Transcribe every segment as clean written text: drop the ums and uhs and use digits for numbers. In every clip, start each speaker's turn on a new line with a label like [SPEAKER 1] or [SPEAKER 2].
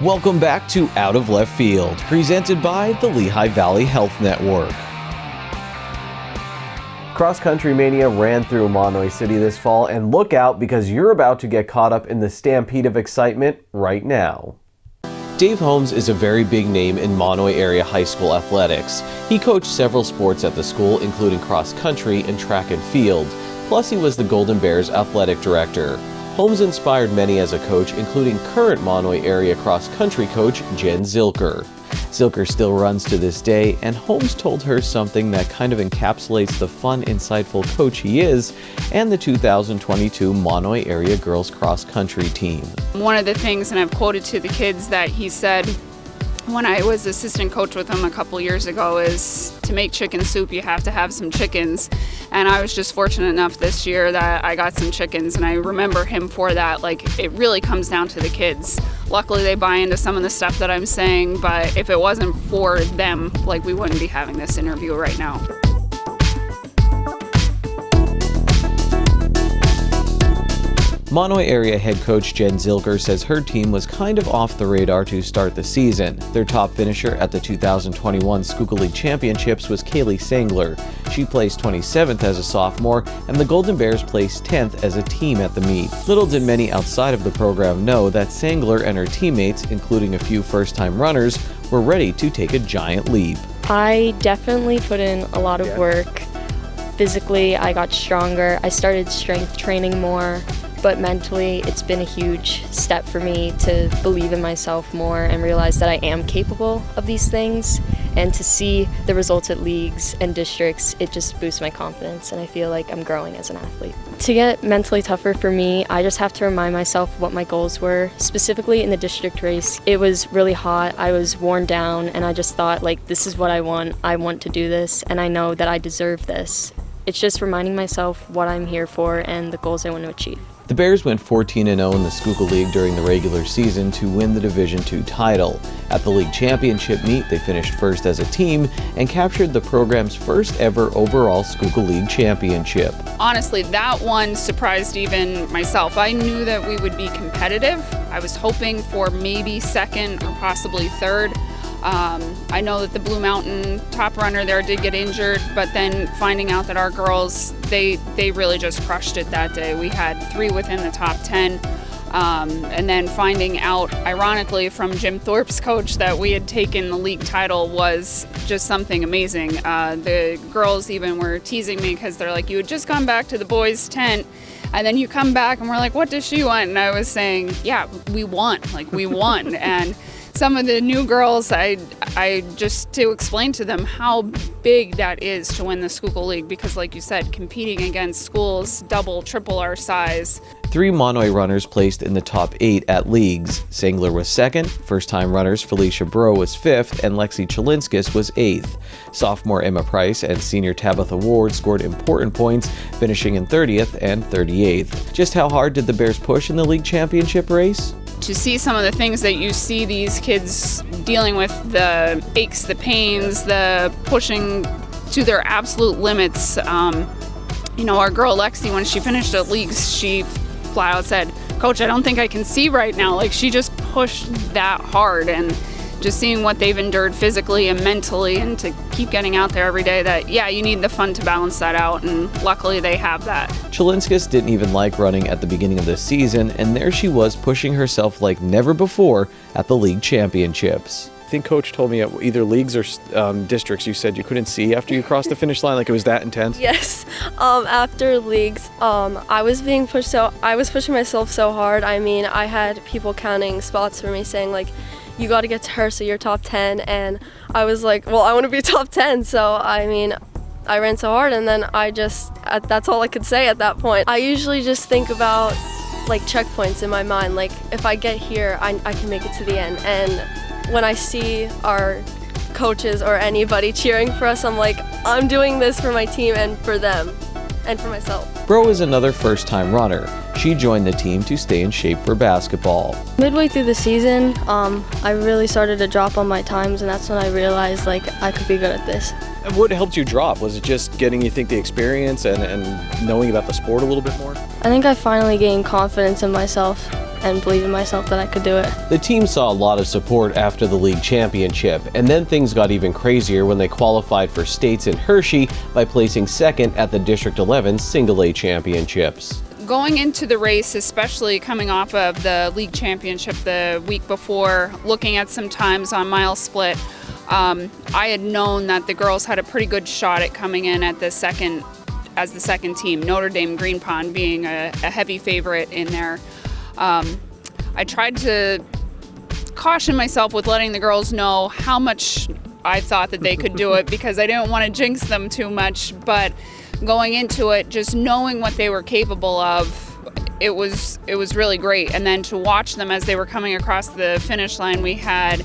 [SPEAKER 1] Welcome back to Out of Left Field, presented by the Lehigh Valley Health Network. Cross Country Mania ran through Mahanoy City this fall, and look out because you're about to get caught up in the stampede of excitement right now. Dave Holmes is a very big name in Mahanoy Area high school athletics. He coached several sports at the school, including cross country and track and field. Plus, he was the Golden Bears athletic director. Holmes inspired many as a coach, including current Mahanoy Area cross-country coach Jen Zilker. Zilker still runs to this day, and Holmes told her something that kind of encapsulates the fun, insightful coach he is and the 2022 Mahanoy Area girls cross-country team.
[SPEAKER 2] One of the things, and I've quoted to the kids that he said when I was assistant coach with him a couple years ago, is to make chicken soup, you have to have some chickens. And I was just fortunate enough this year that I got some chickens, and I remember him for that. Like, it really comes down to the kids. Luckily, they buy into some of the stuff that I'm saying, but if it wasn't for them, like, we wouldn't be having this interview right now.
[SPEAKER 1] Mahanoy Area head coach Jen Zilker says her team was kind of off the radar to start the season. Their top finisher at the 2021 Schuylkill League Championships was Kaylee Sangler. She placed 27th as a sophomore, and the Golden Bears placed 10th as a team at the meet. Little did many outside of the program know that Sangler and her teammates, including a few first-time runners, were ready to take a giant leap.
[SPEAKER 3] I definitely put in a lot of work. Physically, I got stronger. I started strength training more. But mentally, it's been a huge step for me to believe in myself more and realize that I am capable of these things. And to see the results at leagues and districts, it just boosts my confidence, and I feel like I'm growing as an athlete. To get mentally tougher for me, I just have to remind myself what my goals were. Specifically in the district race, it was really hot, I was worn down, and I just thought, like, this is what I want to do this, and I know that I deserve this. It's just reminding myself what I'm here for and the goals I want to achieve.
[SPEAKER 1] The Bears went 14-0 in the Schuylkill League during the regular season to win the Division II title. At the league championship meet, they finished first as a team and captured the program's first ever overall Schuylkill League championship.
[SPEAKER 2] Honestly, that one surprised even myself. I knew that we would be competitive. I was hoping for maybe second or possibly third. I know that the Blue Mountain top runner there did get injured, but then finding out that our girls, they really just crushed it that day. We had 3 within the top 10. And then finding out, ironically, from Jim Thorpe's coach that we had taken the league title was just something amazing. The girls even were teasing me because they're like, you had just gone back to the boys' tent, and then you come back and we're like, what does she want? And I was saying, yeah, we won. Like, we won. And some of the new girls, I just to explain to them how big that is to win the Schuylkill League, because like you said, competing against schools double, triple our size.
[SPEAKER 1] 3 Mahanoy runners placed in the top 8 at leagues. Sangler was second, first-time runners Felicia Bro was 5th, and Lexi Chalinskis was 8th. Sophomore Emma Price and senior Tabitha Ward scored important points, finishing in 30th and 38th. Just how hard did the Bears push in the league championship race?
[SPEAKER 2] To see some of the things that you see these kids dealing with, the aches, the pains, the pushing to their absolute limits. Our girl Lexi, when she finished at leagues, she flat out said, Coach, I don't think I can see right now. Like, she just pushed that hard, and just seeing what they've endured physically and mentally, and to keep getting out there every day, that, yeah, you need the fun to balance that out, and luckily they have that.
[SPEAKER 1] Chalinskis didn't even like running at the beginning of the season, and there she was pushing herself like never before at the league championships. I think Coach told me at either leagues or districts you said you couldn't see after you crossed the finish line, like it was that intense?
[SPEAKER 4] Yes. After leagues, I was pushing myself so hard. I mean, I had people counting spots for me, saying like, you got to get to her so you're top 10, and I was like, well, I want to be top 10, so I mean, I ran so hard, and then that's all I could say at that point. I usually just think about like checkpoints in my mind, like if I get here, I can make it to the end. And when I see our coaches or anybody cheering for us, I'm like, I'm doing this for my team and for them and for myself.
[SPEAKER 1] Bro is another first-time runner. She joined the team to stay in shape for basketball.
[SPEAKER 3] Midway through the season, I really started to drop on my times, and that's when I realized like I could be good at this.
[SPEAKER 1] And what helped you drop? Was it just getting, you think, the experience and knowing about the sport a little bit more?
[SPEAKER 3] I think I finally gained confidence in myself.
[SPEAKER 4] and believe in myself that I could do it.
[SPEAKER 1] The team saw a lot of support after the league championship, and then things got even crazier when they qualified for states in Hershey by placing second at the District 11 Single A Championships.
[SPEAKER 2] Going into the race, especially coming off of the league championship the week before, looking at some times on mile split, I had known that the girls had a pretty good shot at coming in at the second team, Notre Dame Green Pond being a heavy favorite in there. I tried to caution myself with letting the girls know how much I thought that they could do it because I didn't want to jinx them too much, but going into it, just knowing what they were capable of, it was really great. And then to watch them as they were coming across the finish line, we had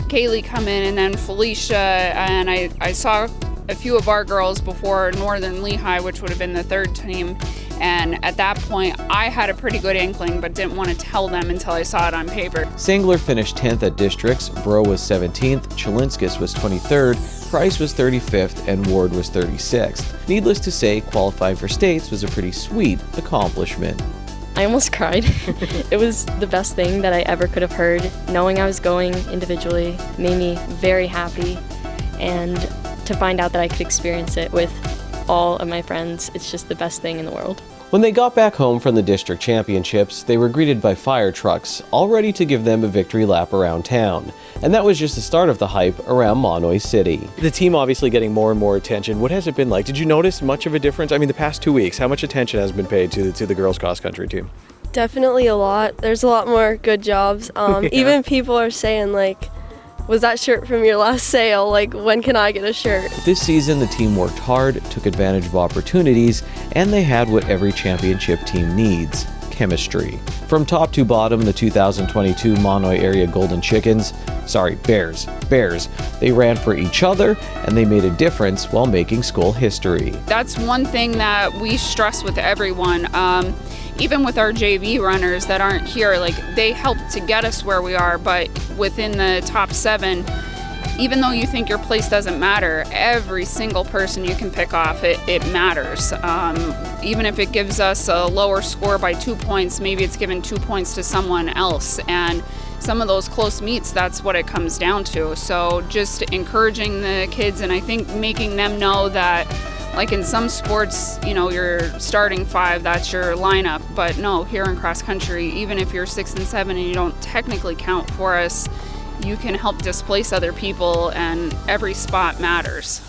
[SPEAKER 2] Kaylee come in and then Felicia, and I saw a few of our girls before Northern Lehigh, which would have been the third team. And at that point, I had a pretty good inkling, but didn't want to tell them until I saw it on paper.
[SPEAKER 1] Sangler finished 10th at districts, Bro was 17th, Chalinskis was 23rd, Price was 35th, and Ward was 36th. Needless to say, qualifying for states was a pretty sweet accomplishment.
[SPEAKER 3] I almost cried. It was the best thing that I ever could have heard. Knowing I was going individually made me very happy, and to find out that I could experience it with all of my friends, it's just the best thing in the world.
[SPEAKER 1] When they got back home from the district championships, they were greeted by fire trucks, all ready to give them a victory lap around town. And that was just the start of the hype around Mahanoy City. The team obviously getting more and more attention. What has it been like? Did you notice much of a difference? I mean, the past 2 weeks, how much attention has been paid to the girls' cross-country team?
[SPEAKER 4] Definitely a lot. There's a lot more good jobs.
[SPEAKER 1] Yeah.
[SPEAKER 4] Even people are saying, like, was that shirt from your last sale? Like, when can I get a shirt?
[SPEAKER 1] This season, the team worked hard, took advantage of opportunities, and they had what every championship team needs: chemistry. From top to bottom, the 2022 Mahanoy Area Bears. They ran for each other, and they made a difference while making school history.
[SPEAKER 2] That's one thing that we stress with everyone. Even with our JV runners that aren't here, like, they helped to get us where we are, but within the top 7, even though you think your place doesn't matter, every single person you can pick off, it matters. Even if it gives us a lower score by 2 points, maybe it's given 2 points to someone else. And some of those close meets, that's what it comes down to. So just encouraging the kids, and I think making them know that, like in some sports, you know, your starting 5, that's your lineup. But no, here in cross country, even if you're 6 and 7 and you don't technically count for us, you can help displace other people, and every spot matters.